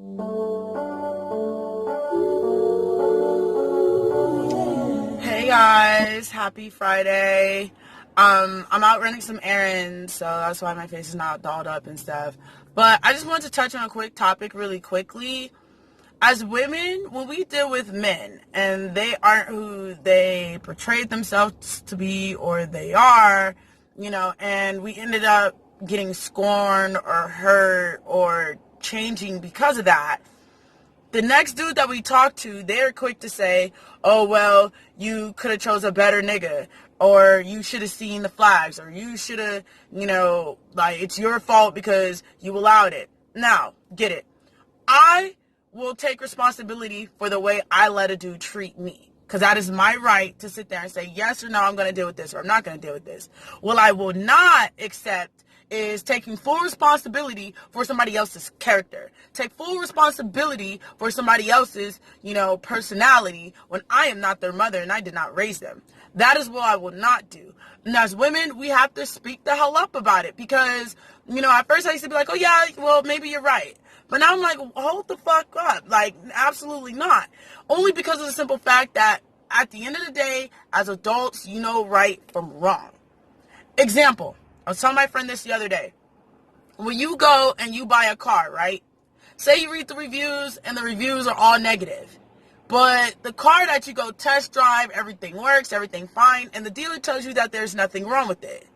Hey guys, happy Friday. I'm out running some errands, so that's why my face is not dolled up and stuff. But I just wanted to touch on a quick topic really quickly. As women, when we deal with men and they aren't who they portrayed themselves to be or they are, and we ended up getting scorned or hurt or changing because of that, the next dude that we talk to, they're quick to say, oh, well, you could have chose a better nigga, or you should have seen the flags, or you should have, it's your fault because you allowed it. Now, get it. I will take responsibility for the way I let a dude treat me, because that is my right to sit there and say, yes or no, I'm going to deal with this, or I'm not going to deal with this. What I will not accept is taking full responsibility for somebody else's character. Take full responsibility for somebody else's, personality when I am not their mother and I did not raise them. That is what I will not do. And as women, we have to speak the hell up about it because, at first I used to be like, oh yeah, well, maybe you're right. But now I'm like, hold the fuck up. Like, absolutely not. Only because of the simple fact that at the end of the day, as adults, you know right from wrong. Example. I was telling my friend this the other day. When you go and you buy a car, right? Say you read the reviews and the reviews are all negative. But the car that you go test drive, everything works, everything fine, and the dealer tells you that there's nothing wrong with it.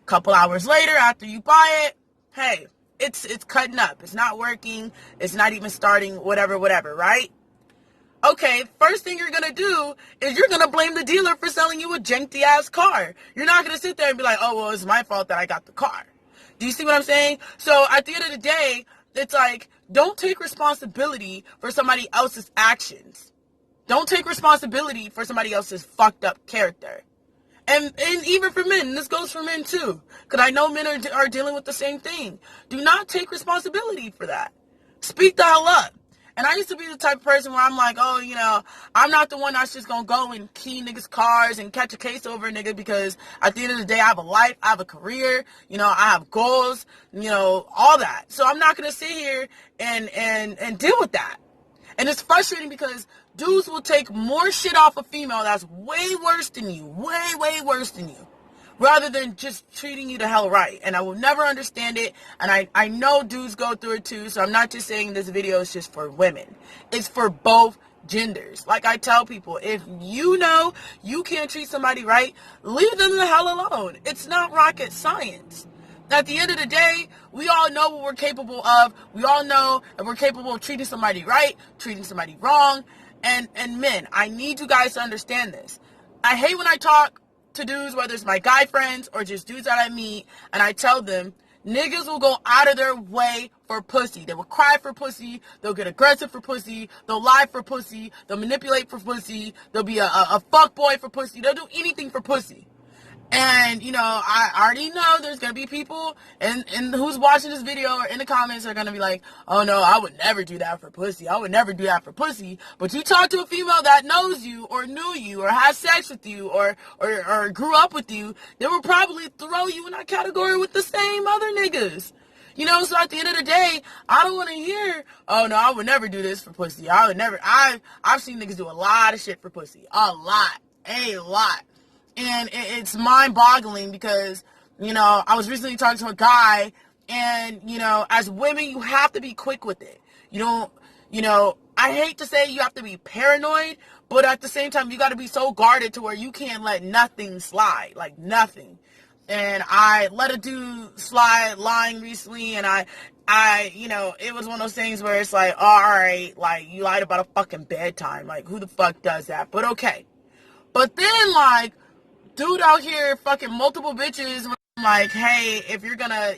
A couple hours later, after you buy it, hey, it's cutting up. It's not working. It's not even starting, whatever, right? Okay, first thing you're going to do is you're going to blame the dealer for selling you a janky-ass car. You're not going to sit there and be like, oh, well, it's my fault that I got the car. Do you see what I'm saying? So at the end of the day, it's like, don't take responsibility for somebody else's actions. Don't take responsibility for somebody else's fucked up character. And even for men, this goes for men too, because I know men are dealing with the same thing. Do not take responsibility for that. Speak the hell up. And I used to be the type of person where I'm like, oh, I'm not the one that's just going to go and key niggas' cars and catch a case over a nigga because at the end of the day, I have a life, I have a career, I have goals, all that. So I'm not going to sit here and deal with that. And it's frustrating because dudes will take more shit off a female that's way worse than you, way worse than you, rather than just treating you the hell right. And I will never understand it. And I know dudes go through it too. So I'm not just saying this video is just for women. It's for both genders. Like I tell people, if you know you can't treat somebody right, leave them the hell alone. It's not rocket science. At the end of the day, we all know what we're capable of. We all know that we're capable of treating somebody right, treating somebody wrong. And men, I need you guys to understand this. I hate when I talk to dudes, whether it's my guy friends or just dudes that I meet, and I tell them, niggas will go out of their way for pussy. They will cry for pussy. They'll get aggressive for pussy. They'll lie for pussy. They'll manipulate for pussy. They'll be a fuck boy for pussy. They'll do anything for pussy. And, I already know there's going to be people and who's watching this video or in the comments are going to be like, oh, no, I would never do that for pussy. I would never do that for pussy. But you talk to a female that knows you or knew you or has sex with you or grew up with you, they will probably throw you in that category with the same other niggas. So at the end of the day, I don't want to hear, oh, no, I would never do this for pussy. I would never. I've seen niggas do a lot of shit for pussy. A lot. And it's mind-boggling because, I was recently talking to a guy and, as women, you have to be quick with it. I hate to say you have to be paranoid, but at the same time, you got to be so guarded to where you can't let nothing slide, like nothing. And I let a dude slide lying recently, and I it was one of those things where it's like, all right, like, you lied about a fucking bedtime. Like, who the fuck does that? But okay. But then, like, dude out here fucking multiple bitches, like, hey, if you're gonna,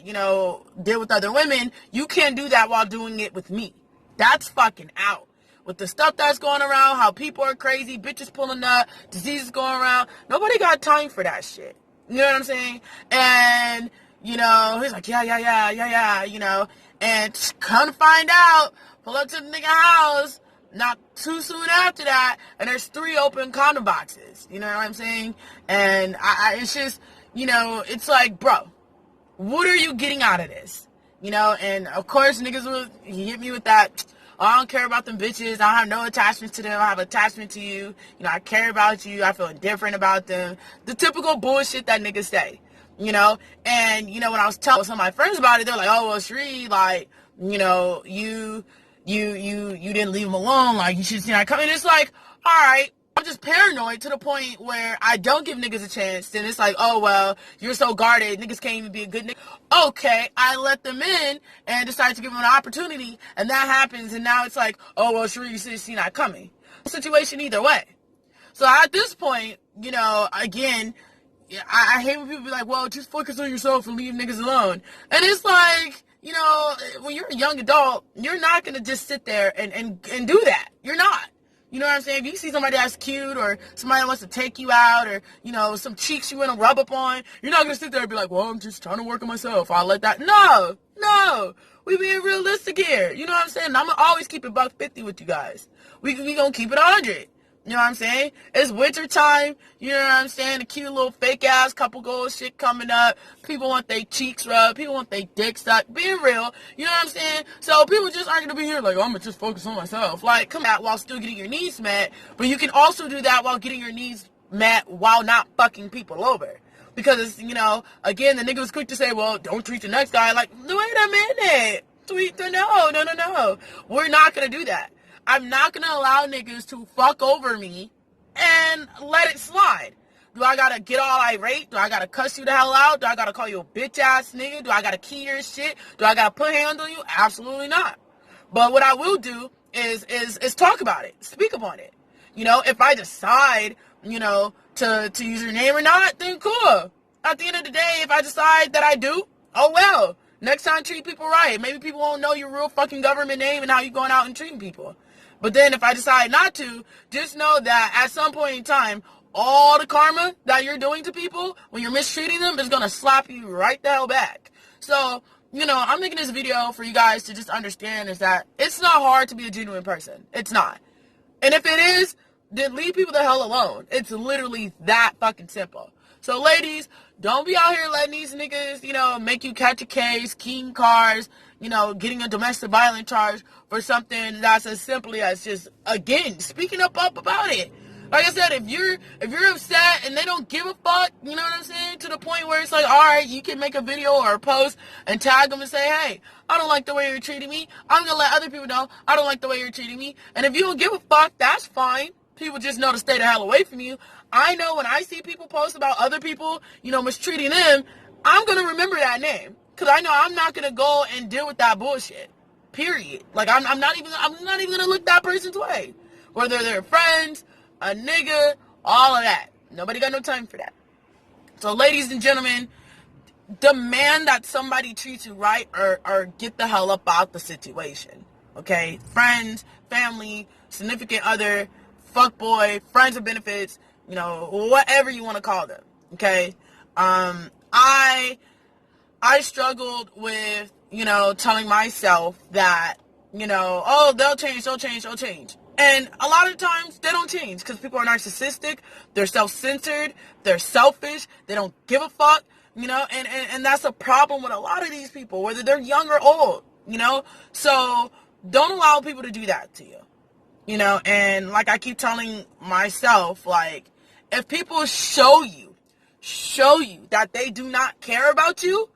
deal with other women, you can't do that while doing it with me. That's fucking out. With the stuff that's going around, how people are crazy, bitches pulling up, diseases going around, nobody got time for that shit. You know what I'm saying? And, he's like, yeah, and come to find out, pull up to the nigga house, not too soon after that, and there's 3 open condom boxes. You know what I'm saying? And it's just, it's like, bro, what are you getting out of this? And of course, niggas he hit me with that, oh, I don't care about them bitches. I have no attachment to them. I have attachment to you. You know, I care about you. I feel indifferent about them. The typical bullshit that niggas say, you know? And, you know, when I was telling some of my friends about it, they're like, oh, well, Sheree, like, you know, you didn't leave him alone. Like, you should see that coming. It's like, all right. I'm just paranoid to the point where I don't give niggas a chance. Then it's like, oh, well, you're so guarded. Niggas can't even be a good nigga. Okay, I let them in and decide to give them an opportunity. And that happens. And now it's like, oh, well, sure, you see not coming. Situation either way. So at this point, you know, again, I hate when people be like, well, just focus on yourself and leave niggas alone. And it's like, you know, when you're a young adult, you're not going to just sit there and do that. You're not. You know what I'm saying? If you see somebody that's cute or somebody that wants to take you out or, you know, some cheeks you want to rub up on, you're not going to sit there and be like, well, I'm just trying to work on myself. I'll let that. No. We being realistic here. You know what I'm saying? I'm going to always keep it $150 with you guys. We going to keep it 100. You know what I'm saying? It's winter time. You know what I'm saying? A cute little fake ass couple gold shit coming up. People want their cheeks rubbed. People want their dick sucked. Being real. You know what I'm saying? So people just aren't going to be here like, oh, I'm going to just focus on myself. Like, come out while still getting your needs met. But you can also do that while getting your needs met while not fucking people over. Because, you know, again, the nigga was quick to say, well, don't treat the next guy like, wait a minute. No. We're not going to do that. I'm not going to allow niggas to fuck over me and let it slide. Do I got to get all irate? Do I got to cuss you the hell out? Do I got to call you a bitch ass nigga? Do I got to key your shit? Do I got to put hands on you? Absolutely not. But what I will do is talk about it. Speak upon it. You know, if I decide, you know, to use your name or not, then cool. At the end of the day, if I decide that I do, oh well. Next time, treat people right. Maybe people won't know your real fucking government name and how you going out and treating people. But then if I decide not to, just know that at some point in time, all the karma that you're doing to people when you're mistreating them is going to slap you right the hell back. So, you know, I'm making this video for you guys to just understand is that it's not hard to be a genuine person. It's not. And if it is, then leave people the hell alone. It's literally that fucking simple. So ladies, don't be out here letting these niggas, you know, make you catch a case, keying cars, you know, getting a domestic violence charge for something that's as simply as just, again, speaking up about it. Like I said, if you're upset and they don't give a fuck, you know what I'm saying, to the point where it's like, all right, you can make a video or a post and tag them and say, hey, I don't like the way you're treating me. I'm going to let other people know I don't like the way you're treating me. And if you don't give a fuck, that's fine. People just know to stay the hell away from you. I know when I see people post about other people, you know, mistreating them, I'm going to remember that name. Because I know I'm not going to go and deal with that bullshit. Period. Like, I'm not even going to look that person's way. Whether they're friends, a nigga, all of that. Nobody got no time for that. So, ladies and gentlemen, demand that somebody treats you right or get the hell up out the situation. Okay? Friends, family, significant other, fuckboy, friends with benefits, you know, whatever you want to call them. Okay? I struggled with, you know, telling myself that, you know, oh, they'll change. And a lot of times they don't change because people are narcissistic, they're self-centered, they're selfish, they don't give a fuck, you know, and that's a problem with a lot of these people, whether they're young or old, you know. So don't allow people to do that to you, you know. And like I keep telling myself, like, if people show you that they do not care about you,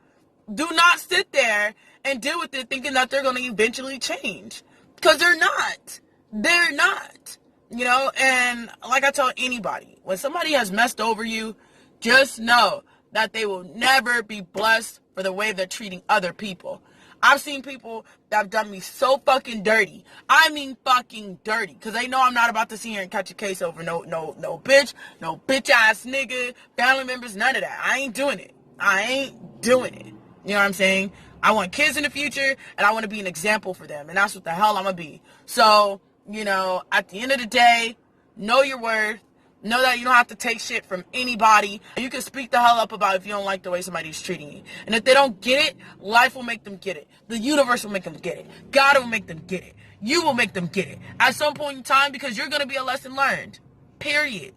do not sit there and deal with it thinking that they're going to eventually change. Because they're not. They're not. You know, and like I tell anybody, when somebody has messed over you, just know that they will never be blessed for the way they're treating other people. I've seen people that have done me so fucking dirty. I mean fucking dirty. Because they know I'm not about to sit here and catch a case over no bitch, no bitch ass nigga, family members, none of that. I ain't doing it. You know what I'm saying? I want kids in the future, and I want to be an example for them. And that's what the hell I'm going to be. So, you know, at the end of the day, know your worth. Know that you don't have to take shit from anybody. You can speak the hell up about if you don't like the way somebody's treating you. And if they don't get it, life will make them get it. The universe will make them get it. God will make them get it. You will make them get it. At some point in time, because you're going to be a lesson learned. Period.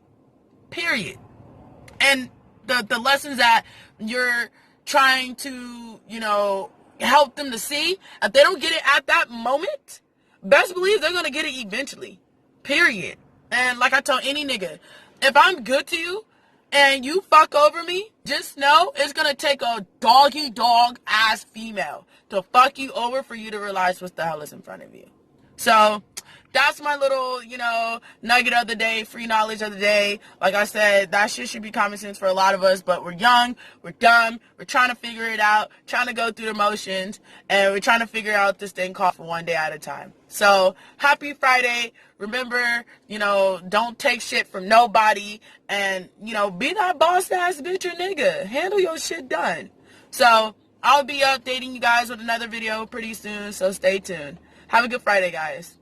And the lessons that you're trying to, you know, help them to see, if they don't get it at that moment, best believe they're gonna get it eventually. Period. And like I tell any nigga, if I'm good to you and you fuck over me, just know it's gonna take a doggy dog ass female to fuck you over for you to realize what the hell is in front of you. So that's my little, nugget of the day, free knowledge of the day. Like I said, that shit should be common sense for a lot of us, but we're young, we're dumb, we're trying to figure it out, trying to go through the motions, and we're trying to figure out this thing called for one day at a time. So, happy Friday. Remember, don't take shit from nobody, and, be that boss ass bitch or nigga. Handle your shit done. So, I'll be updating you guys with another video pretty soon, so stay tuned. Have a good Friday, guys.